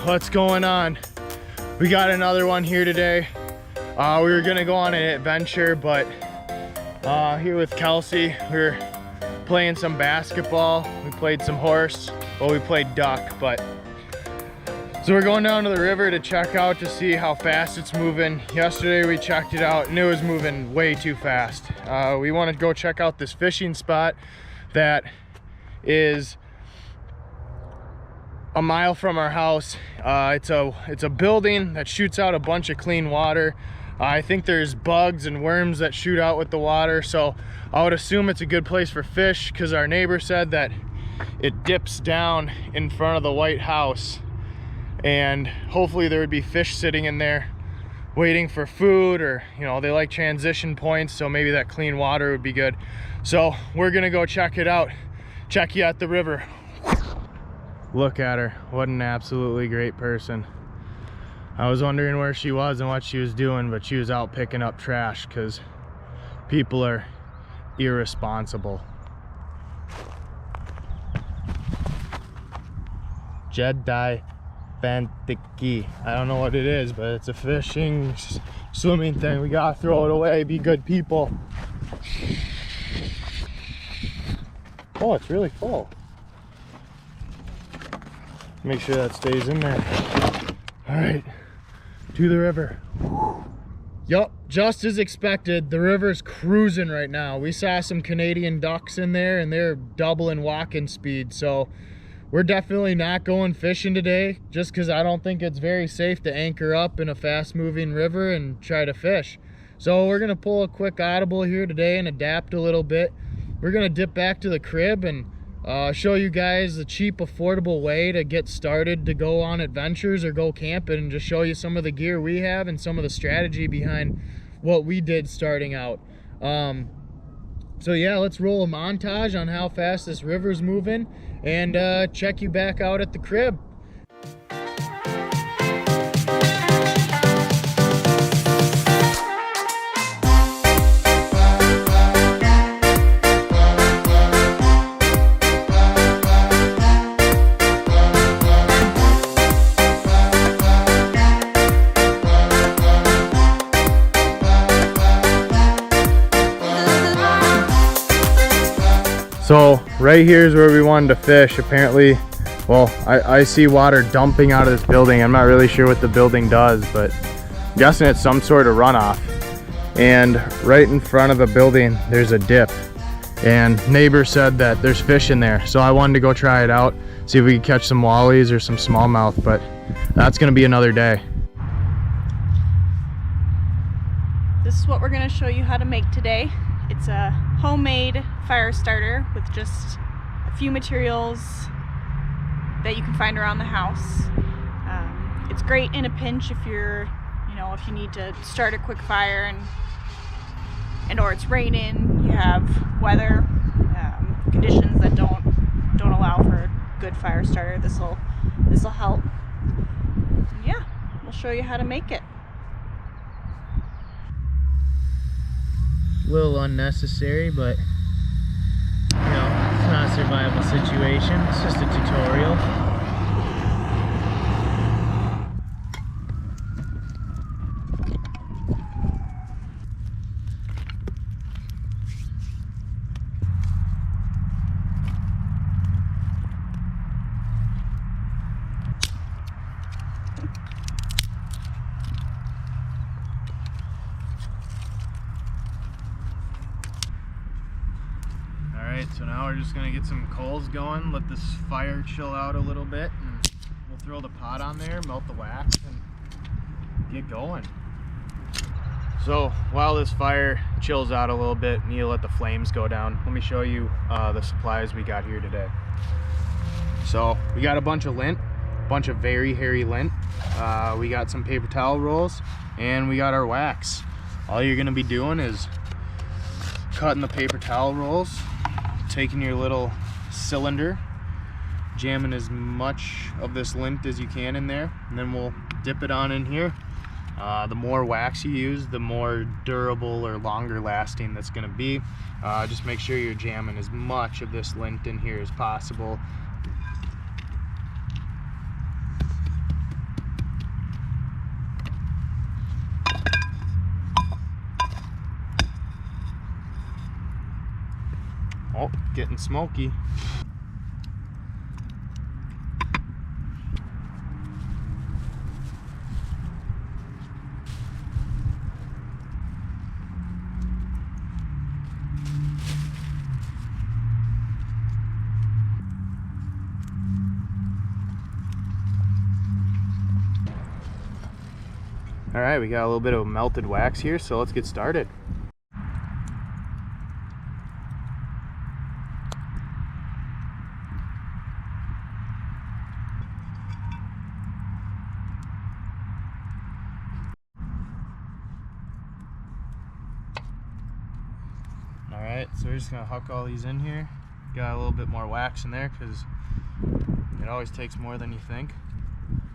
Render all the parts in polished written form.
what's going on? We got another one here today. We were gonna go on an adventure, but here with Kelsey, we're playing some basketball. We played some horse, well, we played duck, but so we're going down to the river to check out to see how fast it's moving. Yesterday we checked it out and it was moving way too fast. We want to go check out this fishing spot that is a mile from our house. It's a building that shoots out a bunch of clean water. I think there's bugs and worms that shoot out with the water, so I would assume it's a good place for fish because our neighbor said that it dips down in front of the white house, and hopefully there would be fish sitting in there waiting for food, or you know, they like transition points, so maybe that clean water would be good. So we're gonna go check it out. Check you at the river. Look at her, what an absolutely great person. I was wondering where she was and what she was doing, but she was out picking up trash because people are irresponsible. Jedi Bantiki. I don't know what it is, but it's a fishing, swimming thing. We gotta throw it away, be good people. Oh, it's really full. Make sure that stays in there. All right, to the river. Yup, just as expected, the river's cruising right now. We saw some Canadian ducks in there and they're doubling walking speed, so we're definitely not going fishing today just because I don't think it's very safe to anchor up in a fast-moving river and try to fish. So we're gonna pull a quick audible here today and adapt a little bit. We're gonna dip back to the crib and show you guys a cheap, affordable way to get started to go on adventures or go camping, and just show you some of the gear we have and some of the strategy behind what we did starting out. So yeah, let's roll a montage on how fast this river's moving and check you back out at the crib. So right here is where we wanted to fish. Apparently, well, I see water dumping out of this building. I'm not really sure what the building does, but I'm guessing it's some sort of runoff. And right in front of the building, there's a dip. And neighbor said that there's fish in there. So I wanted to go try it out, see if we could catch some wallies or some smallmouth, but that's gonna be another day. This is what we're gonna show you how to make today. It's a homemade fire starter with just a few materials that you can find around the house. It's great in a pinch if you're, if you need to start a quick fire and or it's raining, you have weather conditions that don't allow for a good fire starter. This'll help. And yeah, we'll show you how to make it. A little unnecessary, but it's not a survival situation, it's just a tutorial. So now we're just gonna get some coals going, let this fire chill out a little bit, and we'll throw the pot on there, melt the wax, and get going. So while this fire chills out a little bit and you let the flames go down, let me show you the supplies we got here today. So we got a bunch of lint, a bunch of very hairy lint. We got some paper towel rolls, and we got our wax. All you're gonna be doing is cutting the paper towel rolls, taking your little cylinder, jamming as much of this lint as you can in there, and then we'll dip it on in here. The more wax you use, the more durable or longer lasting that's going to be. Just make sure you're jamming as much of this lint in here as possible. Oh, getting smoky. All right, we got a little bit of melted wax here, so let's get started. All right, so we're just gonna huck all these in here. Got a little bit more wax in there because it always takes more than you think.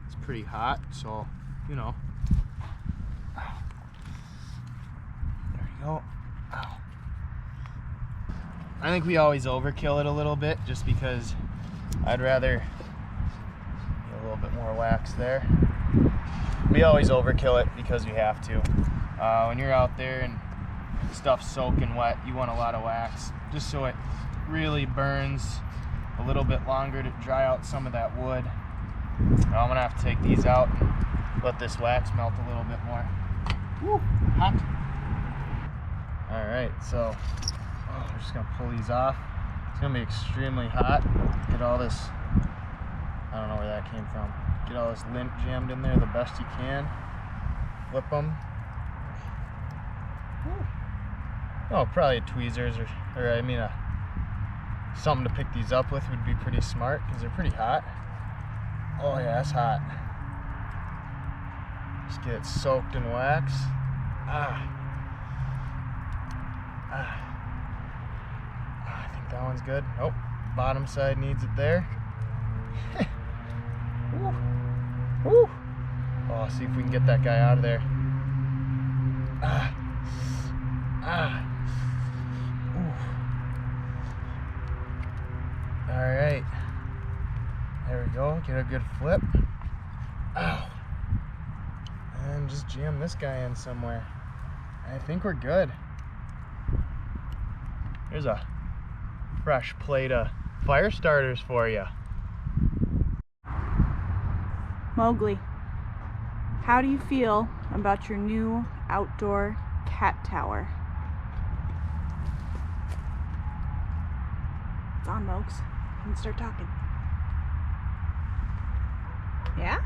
It's pretty hot, so you know. There we go. Ow. I think we always overkill it a little bit just because I'd rather get a little bit more wax there. We always overkill it because we have to. When you're out there and stuff's soaking wet, you want a lot of wax just so it really burns a little bit longer to dry out some of that wood. I'm gonna have to take these out and let this wax melt a little bit more. Woo, hot. All right, so we're just gonna pull these off. It's gonna be extremely hot. Get all this, I don't know where that came from. Get all this lint jammed in there the best you can. Flip them. Woo. Oh, probably tweezers or I mean something to pick these up with would be pretty smart because they're pretty hot. Oh yeah, that's hot. Just get it soaked in wax. I think that one's good. Nope, bottom side needs it there. Woo. Woo. Oh, see if we can get that guy out of there. All right, there we go. Get a good flip. Ow. And just jam this guy in somewhere. I think we're good. Here's a fresh plate of fire starters for you. Mowgli, how do you feel about your new outdoor cat tower? It's on, Mokes. You can start talking. Yeah?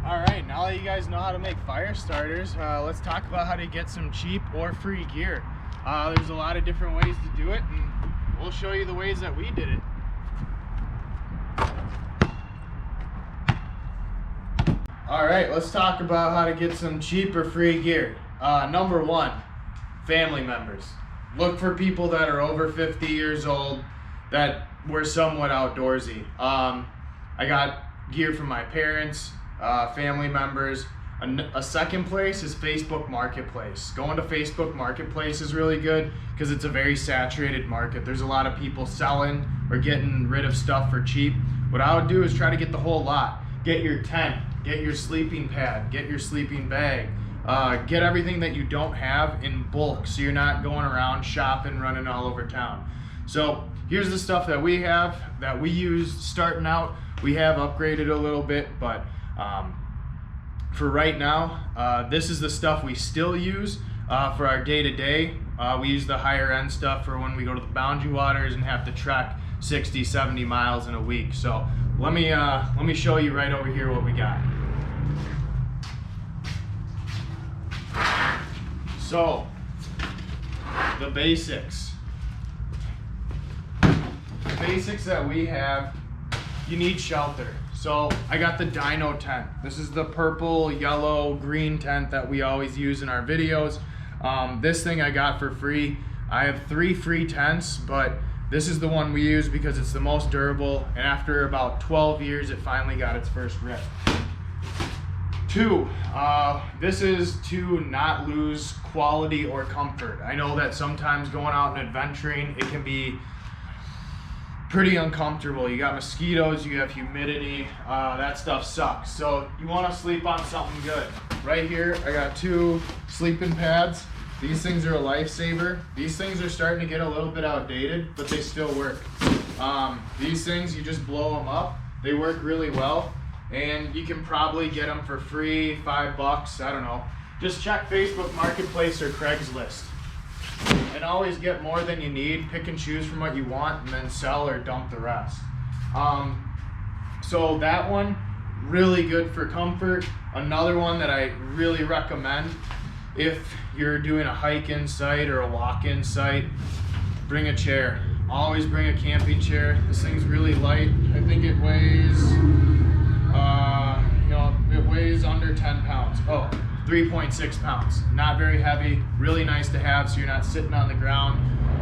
Alright, now that you guys know how to make fire starters, let's talk about how to get some cheap or free gear. There's a lot of different ways to do it, and we'll show you the ways that we did it. Alright, let's talk about how to get some cheap or free gear. Number one, family members. Look for people that are over 50 years old that were somewhat outdoorsy. I got gear from my parents, family members. A second place is Facebook Marketplace. Going to Facebook Marketplace is really good because it's a very saturated market. There's a lot of people selling or getting rid of stuff for cheap. What I would do is try to get the whole lot. Get your tent, get your sleeping pad, get your sleeping bag. Get everything that you don't have in bulk so you're not going around shopping, running all over town. So here's the stuff that we have, that we use starting out. We have upgraded a little bit, but for right now, this is the stuff we still use for our day-to-day. We use the higher end stuff for when we go to the boundary waters and have to trek 60, 70 miles in a week. So let me show you right over here what we got. So, the basics. The basics that we have, you need shelter. So, I got the Dino tent. This is the purple, yellow, green tent that we always use in our videos. This thing I got for free. I have 3 free tents, but this is the one we use because it's the most durable, and after about 12 years, it finally got its first rip. 2, this is to not lose quality or comfort. I know that sometimes going out and adventuring, it can be pretty uncomfortable. You got mosquitoes, you have humidity, that stuff sucks. So you want to sleep on something good. Right here, I got 2 sleeping pads. These things are a lifesaver. These things are starting to get a little bit outdated, but they still work. These things, you just blow them up. They work really well, and you can probably get them for free, $5, I don't know. Just check Facebook Marketplace or Craigslist. And always get more than you need. Pick and choose from what you want, and then sell or dump the rest. So that one, really good for comfort. Another one that I really recommend, if you're doing a hike-in site or a walk-in site, bring a chair. Always bring a camping chair. This thing's really light. I think it weighs, it weighs under 10 pounds. Oh, 3.6 pounds. Not very heavy. Really nice to have, so you're not sitting on the ground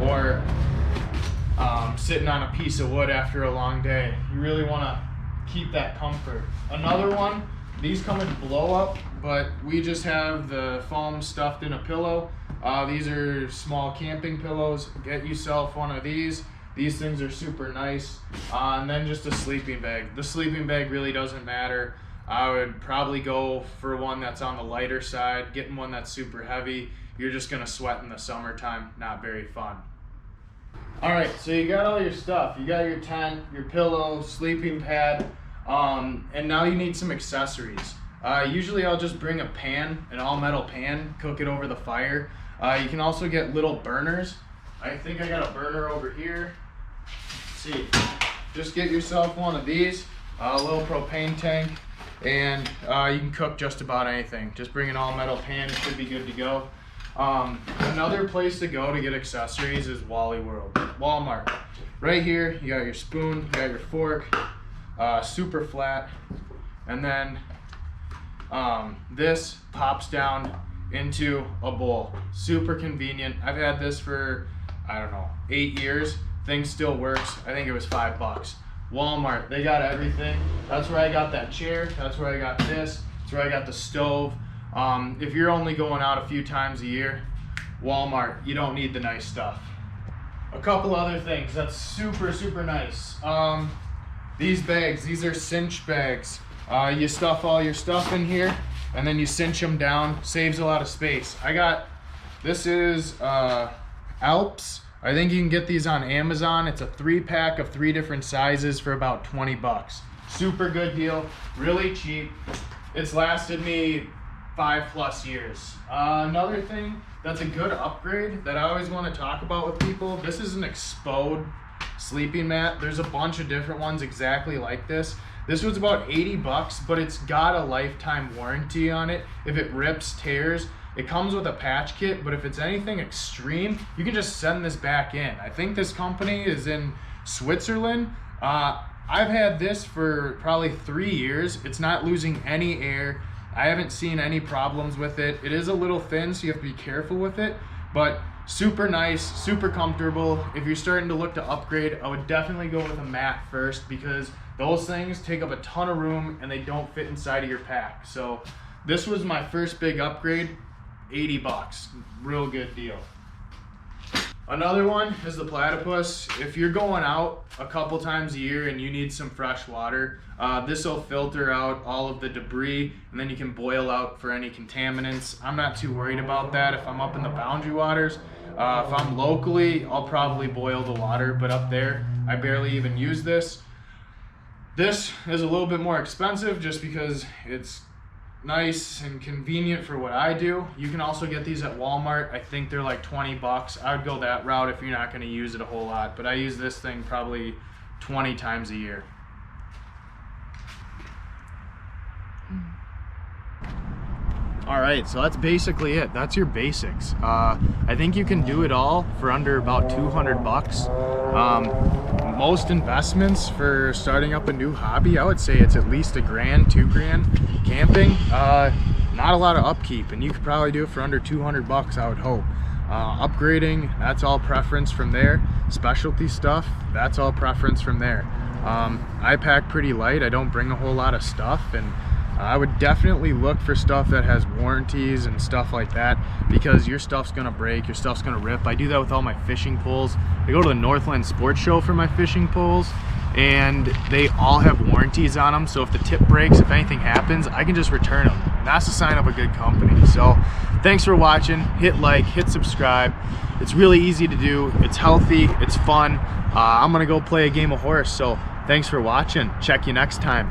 or sitting on a piece of wood after a long day. You really want to keep that comfort. Another one, these come in blow up, but we just have the foam stuffed in a pillow. These are small camping pillows. Get yourself one of these. These things are super nice. And then just a sleeping bag. The sleeping bag really doesn't matter. I would probably go for one that's on the lighter side. Getting one that's super heavy, you're just gonna sweat in the summertime. Not very fun. All right, so you got all your stuff. You got your tent, your pillow, sleeping pad, and now you need some accessories. Usually I'll just bring a pan, an all metal pan, cook it over the fire. You can also get little burners. I think I got a burner over here. Let's see, just get yourself one of these, a little propane tank, and you can cook just about anything. Just bring an all metal pan, it should be good to go. Another place to go to get accessories is Walmart. Right here, you got your spoon, you got your fork, super flat, and then this pops down into a bowl. Super convenient. I've had this for, I don't know, 8 years. Thing still works. I think it was $5. Walmart, they got everything. That's where I got that chair. That's where I got this. That's where I got the stove. If you're only going out a few times a year, Walmart, you don't need the nice stuff. A couple other things that's super, super nice. These bags, these are cinch bags. You stuff all your stuff in here and then you cinch them down. Saves a lot of space. This is Alps. I think you can get these on Amazon. It's a 3-pack of 3 different sizes for about $20. Super good deal, really cheap. It's lasted me 5+ years. Another thing that's a good upgrade that I always want to talk about with people, this is an Explode sleeping mat. There's a bunch of different ones exactly like this. This was about $80, but it's got a lifetime warranty on it. If it rips, tears, it comes with a patch kit, but if it's anything extreme, you can just send this back in. I think this company is in Switzerland. I've had this for probably 3 years. It's not losing any air. I haven't seen any problems with it. It is a little thin, so you have to be careful with it, but super nice, super comfortable. If you're starting to look to upgrade, I would definitely go with a mat first, because those things take up a ton of room and they don't fit inside of your pack. So this was my first big upgrade, $80, real good deal. Another one is the Platypus. If you're going out a couple times a year and you need some fresh water, this will filter out all of the debris, and then you can boil out for any contaminants. I'm not too worried about that if I'm up in the boundary waters. If I'm locally, I'll probably boil the water, but up there, I barely even use this. This is a little bit more expensive just because it's nice and convenient for what I do. You can also get these at Walmart. I think they're like $20. I would go that route if you're not going to use it a whole lot, but I use this thing probably 20 times a year. All right, so that's basically it. That's your basics. I think you can do it all for under about $200. Most investments for starting up a new hobby, I would say it's at least $1,000, $2,000. Camping, not a lot of upkeep, and you could probably do it for under $200, I would hope. Upgrading, that's all preference from there. Specialty stuff, that's all preference from there. I pack pretty light. I don't bring a whole lot of stuff, and I would definitely look for stuff that has warranties and stuff like that, because your stuff's gonna break, your stuff's gonna rip. I do that with all my fishing poles. I go to the Northland Sports Show for my fishing poles, and they all have warranties on them, so if the tip breaks, if anything happens, I can just return them. That's a sign of a good company. So thanks for watching. Hit like, hit subscribe. It's really easy to do. It's healthy, it's fun. I'm gonna go play a game of horse. So thanks for watching. Check you next time.